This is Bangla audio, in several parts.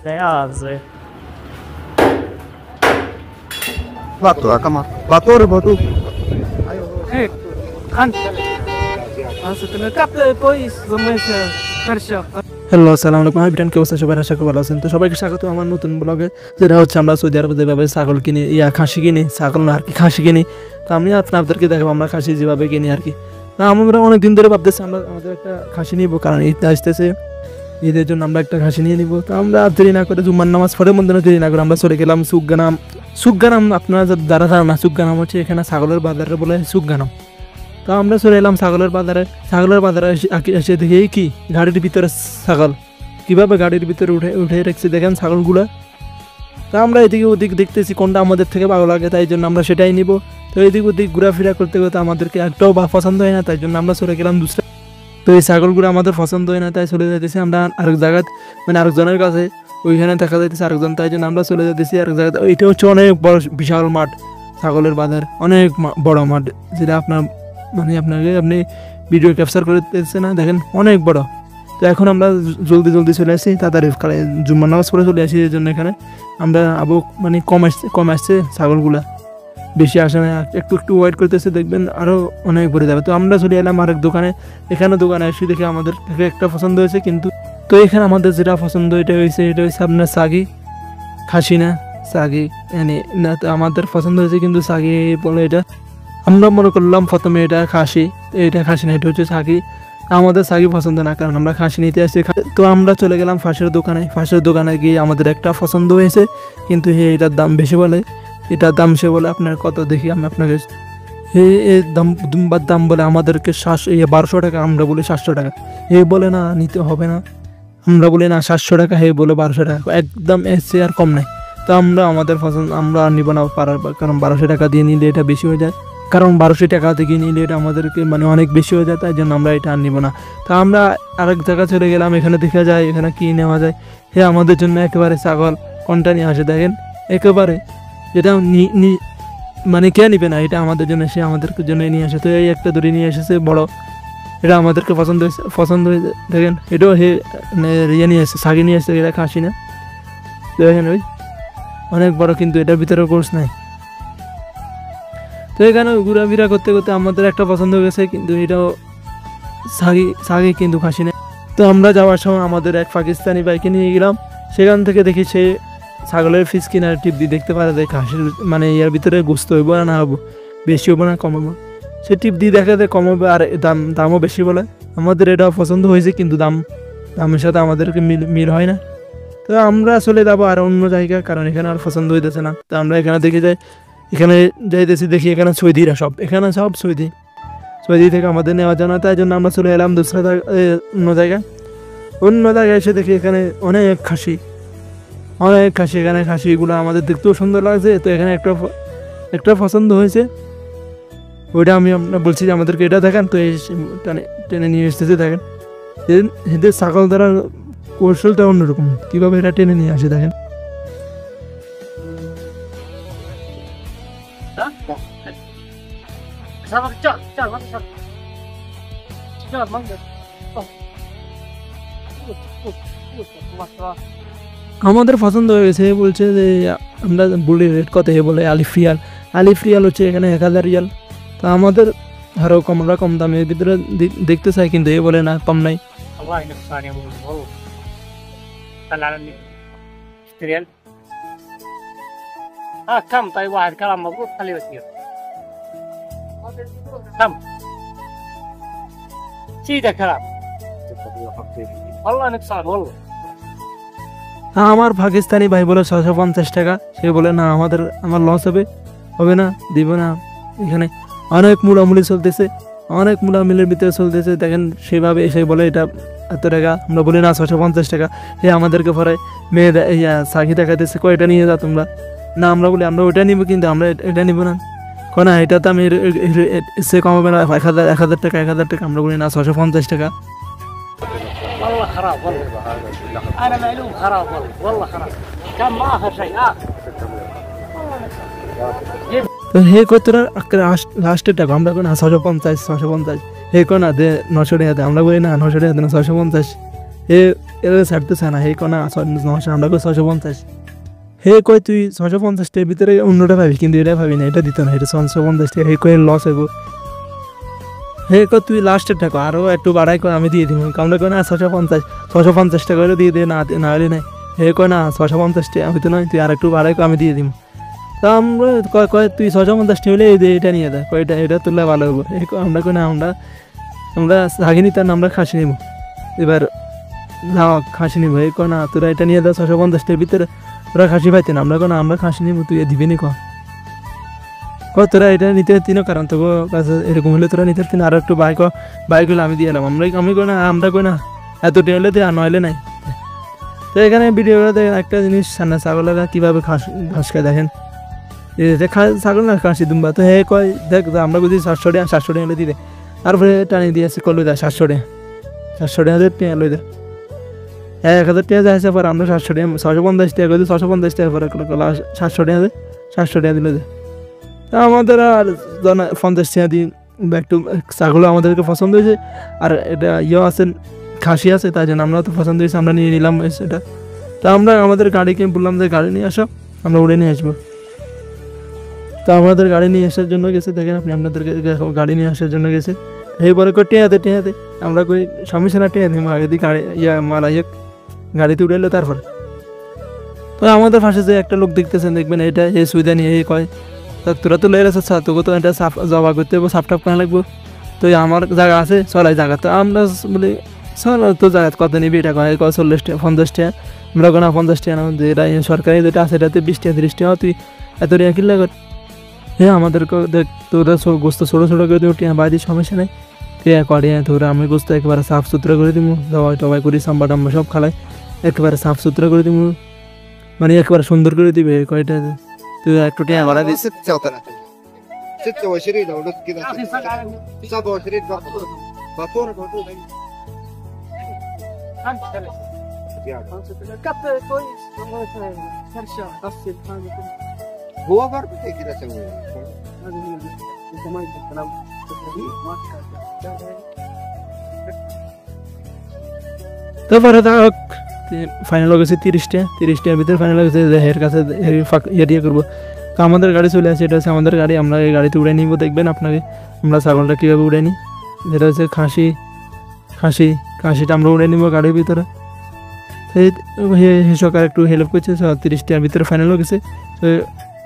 Reazze. Vatto la cama. Vatore botu. Hello আসসালামু আলাইকুম হাবিটান কে অবস্থা সবাই আশা করি ভালো আছেন তো সবাইকে স্বাগত আমার নতুন ব্লগে যেটা হচ্ছে আমরা সৌদি আরবে যেভাবে ছাগল কিনি খাসি কিনি ছাগল না আর কি খাসি কিনি তো আমি আপনাদেরকে দেখাবো আমরা খাসি যেভাবে কিনি আর কি তা আমরা অনেক দিন ধরে ভাবতেছি আমরা আমাদের একটা খাসি নিব কারণ ঈদ আসতেছে ঈদের জন্য আমরা একটা খাসি নিয়ে নিব তো আমরা দেরি না করে জুম্মার নামাজ পড়ে মধ্যে দেরি না করে আমরা চলে গেলাম সুগ্গানাম আপনারা যারা জানেন না সুগ্গানাম হচ্ছে এখানে ছাগলের বাজারে বলে সুগ্গানাম তো আমরা চলে এলাম ছাগলের বাজারে এসে দেখি কি গাড়ির ভিতরে ছাগল কীভাবে গাড়ির ভিতরে উঠে রেখেছি দেখেন ছাগলগুলো তো আমরা এদিকে ওদিক দেখতেছি কোনটা আমাদের থেকে ভালো লাগে তাই জন্য আমরা সেটাই নিব তো এদিক ওদিক ঘোরাফেরা করতে করতে আমাদেরকে একটাও পছন্দ হয় না তাই জন্য আমরা চলে গেলাম দুসরা তো এই ছাগলগুলো আমাদের পছন্দ হয় না তাই চলে যেতেছি আমরা আরেক জায়গায় মানে আরেকজনের কাছে ওইখানে দেখা যাইতেছে আরেকজন তাই জন্য আমরা চলে যেতেছি আরেক জায়গায় এটা হচ্ছে অনেক বড় বিশাল মাঠ ছাগলের বাজার অনেক বড় মাঠ যেটা আপনার মানে আপনি ভিডিও ক্যাপচার করতেছে না দেখেন অনেক বড় তো এখন আমরা জলদি চলে আসি তাড়াতাড়ি জুম্মার নামাজ পড়ে চলে আসি এই জন্য এখানে আমরা মানে কম আসছে ছাগলগুলা বেশি আসে না একটু ওয়েট করতেছে দেখবেন আরও অনেক ভরে যাবে তো আমরা চলে এলাম আরেক দোকানে দোকানে এসে দেখে আমাদের একটা পছন্দ হয়েছে কিন্তু তো এখানে আমাদের যেটা পছন্দ এটা হয়েছে আপনার সাগি খাসি না সাগি না তো আমাদের পছন্দ হয়েছে কিন্তু সাগি বলে এটা আমরা মনে করলাম প্রথমে এটা খাসি না এটা হচ্ছে সাগি আমাদের সাগি পছন্দ না কারণ আমরা খাসি নিতে আসছি তো আমরা চলে গেলাম ফাঁসের দোকানে গিয়ে আমাদের একটা পছন্দ হয়েছে কিন্তু এটার দাম বেশি বলে এটার দাম সে বলে আপনার কত দেখি আমি আপনাকে দাম বলে আমাদেরকে 1200 টাকা আমরা বলি 700 টাকা বলে না নিতে হবে না আমরা বলি না 700 টাকা বলে 1200 টাকা একদম এসে আর কম নাই তো আমরা আমাদের পছন্দ আমরা আর নিব না কারণ 1200 টাকা দিয়ে নিলে এটা বেশি হয়ে যায় কারণ 1200 টাকা থেকে নিলে এটা আমাদেরকে মানে অনেক বেশি হয়ে যায় তাই জন্য আমরা এটা আর নিব না তা আমরা আরেক জায়গায় চলে গেলাম এখানে দেখা যায় এখানে কি নেওয়া যায় আমাদের জন্য একেবারে ছাগল কোনটা নিয়ে আসে দেখেন একেবারে যেটা মানে কে নিবে না এটা আমাদের জন্য সে আমাদের জন্য নিয়ে আসে তো এই একটা দড়ি নিয়ে এসেছে বড় এটা আমাদেরকে পছন্দ হয়ে দেখেন এটাও নিয়ে এসেছে সাগি নিয়ে এসেছে এটা খাসি না দেখেন ওই অনেক বড় কিন্তু এটার ভিতরে কোর্স নাই তো এখানে ঘোরাফেরা করতে করতে আমাদের একটা পছন্দ হয়ে গেছে কিন্তু এটাও সাগি কিন্তু খাসি না তো আমরা যাওয়ার সময় আমাদের এক পাকিস্তানি বাইকে নিয়ে গেলাম সেখান থেকে দেখি সে ছাগলের ফিস কিনার টিপ দিয়ে দেখতে পারে যে খাসির মানে এর ভিতরে গোস্ত হইব না হবো বেশি হবো না কম হবো সে টিপ দিয়ে দেখাতে কম হবে আর দামও বেশি বলে আমাদের এটা পছন্দ হয়েছে কিন্তু দামের সাথে আমাদেরকে মিল হয় না তো আমরা চলে যাবো আর অন্য জায়গা কারণ এখানে আর পছন্দ হইতেছে না তো আমরা এখানে যাইতেছি দেখি এখানে এখানে সব সৌদি থেকে আমাদের নেওয়া যায় না তাই জন্য আমরা চলে এলাম অন্য জায়গায় এসে দেখি এখানে অনেক খাসি এখানে খাসিগুলো আমাদের দেখতেও সুন্দর লাগছে তো এখানে একটা পছন্দ হয়েছে ওইটা আমি আপনার বলছি যে আমাদেরকে এটা দেখেন তো এই টেনে নিয়ে এসেছে দেখেন এদের ছাগল দ্বারা কৌশলটা অন্যরকম কীভাবে এটা টেনে নিয়ে আসে দেখেন আমাদের পছন্দ হয়ে গেছে বলছে যে আমরা বলি রেট কত বলে আলিফ রিয়াল হচ্ছে এখানে 1000 রিয়াল তা আমাদের আরও আমরা কম দামের ভিতরে দেখতে চাই কিন্তু বলে না কম নাই كم طيب واحد كلام مضبوط خليه يصير كم سيده كلام والله نقصان والله আমার পাকিস্তানি ভাই বলে 650 টাকা সে বলে না আমার লস হবে না দিব না এখানে অনেক মুলামুলি চলতেছে ভিতরে চলতেছে দেখেন সেভাবে এসে বলে এটা এত টাকা আমরা বলি না 650 টাকা আমাদেরকে পরে মেয়ে সাকি দেখাইতেছে কয়টা নিয়ে যা তোমরা না আমরা বলি আমরা ওইটা নিব কিন্তু আমরা এটা নিব না না এটা তো আমি সে কমাবে না 1000 টাকা আমরা বলি না 650 টাকা والله خراب والله انا مألوف خراب والله خراب كم اخر شيء তো কত লাস্টের টাকা আমরা বলি না 650 হে না 900 টাকা আমরা বলি না 900 টাকা 650 এর ছাড়তেছে না, হে কোনা 900, আমরা কই 650, হে কই তুই 650 ভিতরে অন্যটা পাবি, কিন্তু এটা পাবি না, এটা দিত না, এটা 650, হে কই লস হইব, হে কই তুই লাস্টের টাকা আরও একটু বাড়াই কর আমি দিয়ে দিব, আমরা কই না 650 টাকা করে দিয়ে দে, না হলে নাই, হে কই না 650 টাকা হইতো নয়, তুই আর একটু বাড়াই কর আমি দিয়ে দিব। তা আমরা কয় তুই 650 হলে এটা নিয়ে দে, কয় এটা তুললে ভালো হবো, আমরা কই না আমরা আগে নিতাম, আমরা খাসি নিব, এবার যাও খাসি নিব, এই কয় না তোরা এটা নিয়ে দে 650 ভিতরে, তোরা খাসি পাইতে না, আমরা কয় না আমরা খাসি নিব, তুই দিবি নি কয় তোরা এটা নিতে তিনও কারণ তো কাছে এরকম হলে তোরা নিতে তিন, আর একটু বাইক হলে আমি দিয়ে এলাম, আমি কই না, আমরা কই না এত টি হলে তুই আর নইলে নাই। তো এখানে ভিডিওটা দেখেন একটা জিনিস, সামনে ছাগলেরা কীভাবে ঘাস খায় দেখেন, ছাগল না খাসি দুম্বা, তো হে কয় দেখ আমরা বুঝি 700 টাকা হলে দিতে, তারপরে টানি দিয়েছে কল দেয় 700 টাকা লই দেয়, 1000 টাকা যাইছে পর আমরা 700 টাকা 650 টাকা করে 650 টাকা পরে 700 টাকা দিলে দেয়। তা আমাদের আর 50 টাকা দিই, একটু ছাগল আমাদেরকে পছন্দ হয়েছে, আর এটা আছে খাসি আছে, তাই জন্য আমরা তো পছন্দ হয়েছে, আমরা নিয়ে নিলাম সেটা। তা আমরা আমাদের গাড়িকে বললাম যে গাড়ি নিয়ে আসো, আমরা উড়ে নিয়ে আসবো। তো আমাদের গাড়ি নিয়ে আসার জন্য গেছে, দেখেন আপনি আপনাদেরকে গাড়ি নিয়ে আসার জন্য গেছে, এই পরে কই টেয়াতে আমরা কই সমস্যা না, টেয়া দিই আগে দিই গাড়ি মালা গাড়িতে উঠে এলো। তারপর তো আমাদের পাশে যে একটা লোক দেখতেছেন, দেখবেন এটা এই সুবিধা নিয়ে এই কয় তোরা তো লেগে আছে, তোকে তো এটা সাফ জবা করতে হবে, সাফ টাফ কেনা লাগবো, তো আমার জায়গা আছে চলাই জায়গা, তো আমরা বলি চল তো জায়গা কত নিবি, এটা কয় 40 টাকা 50 টাকা, আমরা কোনো 50 টাকা না, যেটা সরকারি যেটা আছে এটাতে 20 টাকা 30 টাকা, তুই এত টাকা কিনলে কর, হ্যাঁ আমাদেরকে দেখ তোরা গোস্ত ছোটো করে দিব, টিয়া বাড়ি সমস্যা নেই, টিয়া করে তোরা আমি গোস্ত একেবারে সাফ সুতরা করে দিব, জবাই টবাই করি সাম্বা টাম্বা সব খালাই একেবারে সাফ সুতরা করে দিব, মানে একেবারে সুন্দর করে দিবে, কয়টা তুই একটু টিয়া বাড়া দিস। 26 لو كده 27 باطور هو برضه كده سوي তারপরে ফাইনাল হয়ে গেছে 30 টাকার ভিতরে ফাইনাল হয়ে গেছে, এর কাছে ইয়ে করবো। তো আমাদের গাড়ি চলে আসে, এটা হচ্ছে আমাদের গাড়ি, আমরা এই গাড়িতে উড়ে নিব, দেখবেন আপনাকে আমরা ছাগলটা কীভাবে উড়ে নিই, যেটা হচ্ছে খাসিটা আমরা উড়ে নিব গাড়ির ভিতরে। সেই সরকার একটু হেল্প করছে, 30 টাকার ভিতরে ফাইনাল হয়ে গেছে। তো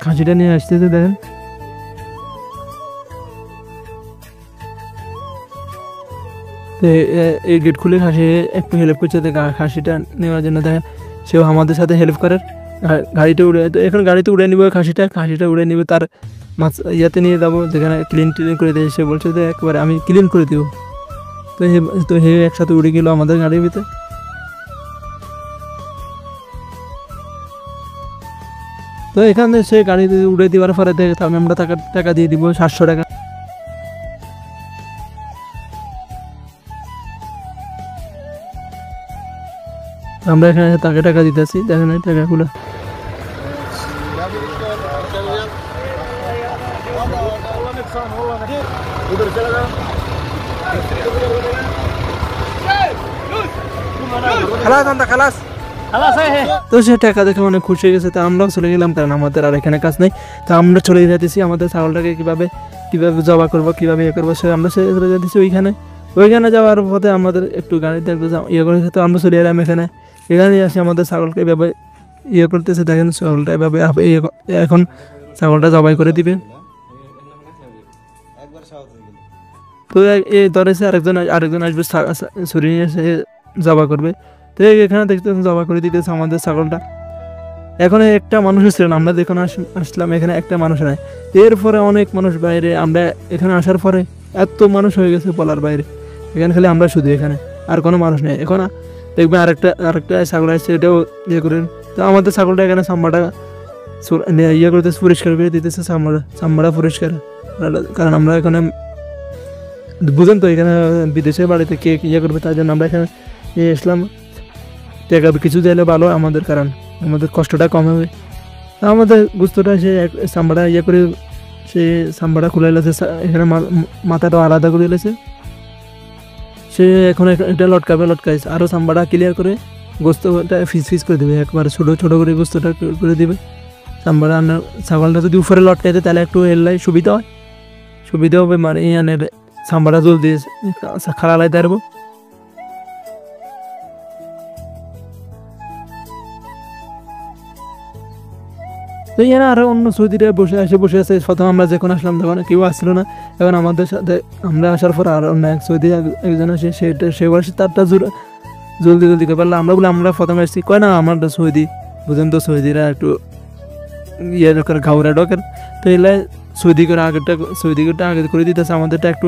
খাসিটা নিয়ে আসতেছে, দেখেন এই গেট খুলে খাসি একটু হেল্প করছে, খাসিটা নেওয়ার জন্য দেখেন সেও আমাদের সাথে হেল্প করার, গাড়িটা উড়ে, তো এখন গাড়িতে উড়ে নিব খাসিটা উড়ে নিব, তার ইয়াতে নিয়ে যাবো যেখানে ক্লিন করে দিয়ে, সে বলছে যে একবারে আমি ক্লিন করে দিব। তো হে একসাথে উড়ে গেল আমাদের গাড়ির ভিতরে। তো এখানে সে গাড়িতে উড়ে দেওয়ার পরে তাহলে আমরা টাকা দিয়ে দিব 700 টাকা। আমরা এখানে তাকে টাকা দিতেছি, দেখেন এই টাকাগুলো। তো সে টাকা দেখে অনেক খুশি হয়ে গেছে, তো আমরাও চলে গেলাম, কারণ আমাদের আর এখানে কাজ নেই। তো আমরা চলে যেতেছি আমাদের ছাগলটাকে কিভাবে জবা করবো, কিভাবে ইয়ে করবো, আমরা চলে যেতেছি ওইখানে যাওয়ার পথে আমাদের একটু গাড়িতে ইয়ে করেছে। তো আমরা চলে এলাম এখানে আসি, আমাদের ছাগলকে এভাবে ইয়ে করতেছে, দেখেন ছাগলটা এভাবে এখন ছাগলটা জবাই করে দিবে। তো এই ধরেছে আরেকজন আসবে ছুরি নিয়ে এসে জবা করবে। তো এখানে দেখতে জবা করে দিতেছে আমাদের ছাগলটা। এখন একটা মানুষ ছিল না, আমরা যখন আসলাম এখানে একটা মানুষ নাই, এরপরে অনেক মানুষ বাইরে, আমরা এখানে আসার পরে এত মানুষ হয়ে গেছে বলার বাইরে। এখানে খালি আমরা শুধু, এখানে আর কোনো মানুষ নেই। এখন দেখবেন আরেকটা ছাগল আসছে, এটাও ইয়ে করেন। তো আমাদের ছাগলটা এখানে চামড়াটা ইয়ে করতেছে, পরিষ্কার করে দিতেছে চামড়া পরিষ্কার, কারণ আমরা এখানে বুঝেন তো এখানে বিদেশের বাড়িতে কে ইয়ে করবে, তার জন্য আমরা এখানে আসলাম। টাকা কিছু দিলে ভালো আমাদের, কারণ আমাদের কষ্টটা কম হবে। আমাদের গুস্তটা সে চামড়া ইয়ে করে, সে চামড়া খুলে এলেছে, এখানে মাথাটা আলাদা করে এলেছে। সে এখন এটা লটকাইছে, আরও চামড়া ক্লিয়ার করে গোস্তটা ফিস করে দেবে, একবার ছোটো ছোটো করে গোস্তটা করে দেবে। তারপরে রান্না ছাগলটা যদি উপরে লটকাইতে তাহলে একটু এলাই সুবিধা হবে, মানে ইয়ানের সাম্বারটা জলদি খাড়া লাইতে পারবো। তো ইয়ারা আরও অন্য সৌদিরা বসে আছে। প্রথম আমরা যখন আসলাম তখন কেউ আসছিল না, এখন আমাদের সাথে আমরা আসার পর আর অন্য এক সৌদি একজন আসে, সে বলছে তারটা জলদি করে পারলাম। আমরা প্রথমে আসছি, কয় না আমার সৌদি বুঝেন তো, সৌদিরা একটু ইয়ে দরকার, ঘাউরা দরকার। তো এলাই সৌদি করে আগে করে দিতেছে, আমাদেরটা একটু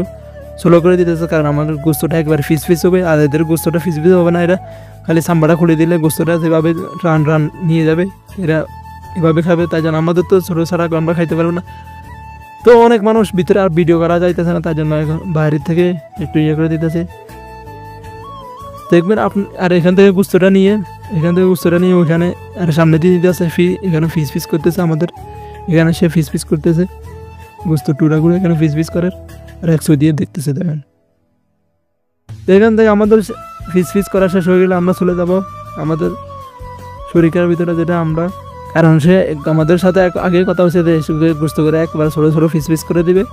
স্লো করে দিতেছে, কারণ আমাদের গোস্তটা একবার ফিস হবে, আর এদের গোস্তটা ফিস হবে না। এরা খালি সাম্বাটা খুলে দিলে গোস্তটা যেভাবে রান নিয়ে যাবে, এরা এভাবে খাবে। তাই জন্য আমাদের তো ছোটো ছাড়া আমরা খাইতে পারবো না। তো অনেক মানুষ ভিতরে আর ভিডিও করা যাইতেছে না, তাই জন্য এখন বাইরের থেকে একটু ইয়ে করে দিতেছে। দেখবেন আপনি, আর এখান থেকে গোস্তটা নিয়ে ওইখানে আর সামনে দিয়ে দিতে আছে, এখানে ফিস করতেছে আমাদের, এখানে সে ফিস করতেছে গোস্ত টুরাগুলো, এখানে ফিস করে আর 100 দিয়ে দেখতেছে। দেখেন এখান থেকে আমাদের ফিস করা শেষ হয়ে গেলে আমরা চলে যাব আমাদের শরীরের ভিতরে, যেটা আমরা, কারণ সে আমাদের সাথে আগে কথা হচ্ছে যে গোস্ত করে একবার ছোটো ফিস করে দিবে।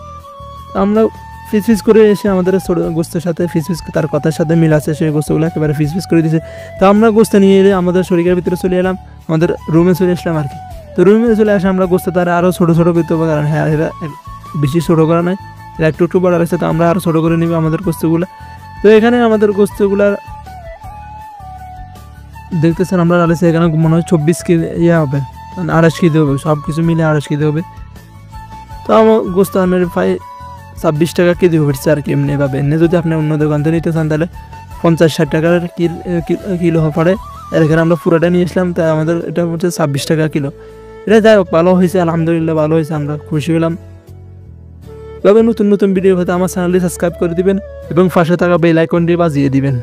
আমরা ফিস করে এসে আমাদের ছোটো গোস্তের সাথে ফিস তার কথার সাথে মিল আছে, সেই গোস্তগুলো একেবারে ফিস করে দিয়েছে। তো আমরা গোস্ত নিয়ে এলে আমাদের শরীরের ভিতরে চলে এলাম, আমাদের রুমে চলে আসলাম আর কি। তো রুমে চলে আসে আমরা গোস্ত তারা আরও ছোটো করতে হবে, কারণ হ্যাঁ এরা বেশি ছোটো করা নয়, এরা একটু বড় আছে। তো আমরা আরও ছোটো করে নিব আমাদের গোস্তগুলো। তো এখানে আমাদের গোস্তগুলা দেখতেছেন আমরা আলাইছি, এখানে মনে হয় 24 কেজি ইয়ে হবে, 28 কেজি হবে, সব কিছু মিলে 28 কেজি হবে। তো আমার গোস্ত আমার প্রায় 26 টাকা কেজি হচ্ছে আর কি। এমনিভাবে যদি আপনি অন্য দোকান থেকে নিতে চান তাহলে 50-60 টাকার কিলো পড়ে। আর এখানে আমরা পুরোটা নিয়ে আসলাম, তাই আমাদের এটা হচ্ছে 26 টাকা কিলো। এটা যাই হোক, ভালো হয়েছে, আলহামদুলিল্লাহ ভালো হয়েছে, আমরা খুশি হলাম। তবে নতুন ভিডিও হতে আমার চ্যানেলটি সাবস্ক্রাইব করে দিবেন এবং পাশে থাকা বেল আইকনটি বাজিয়ে দিবেন।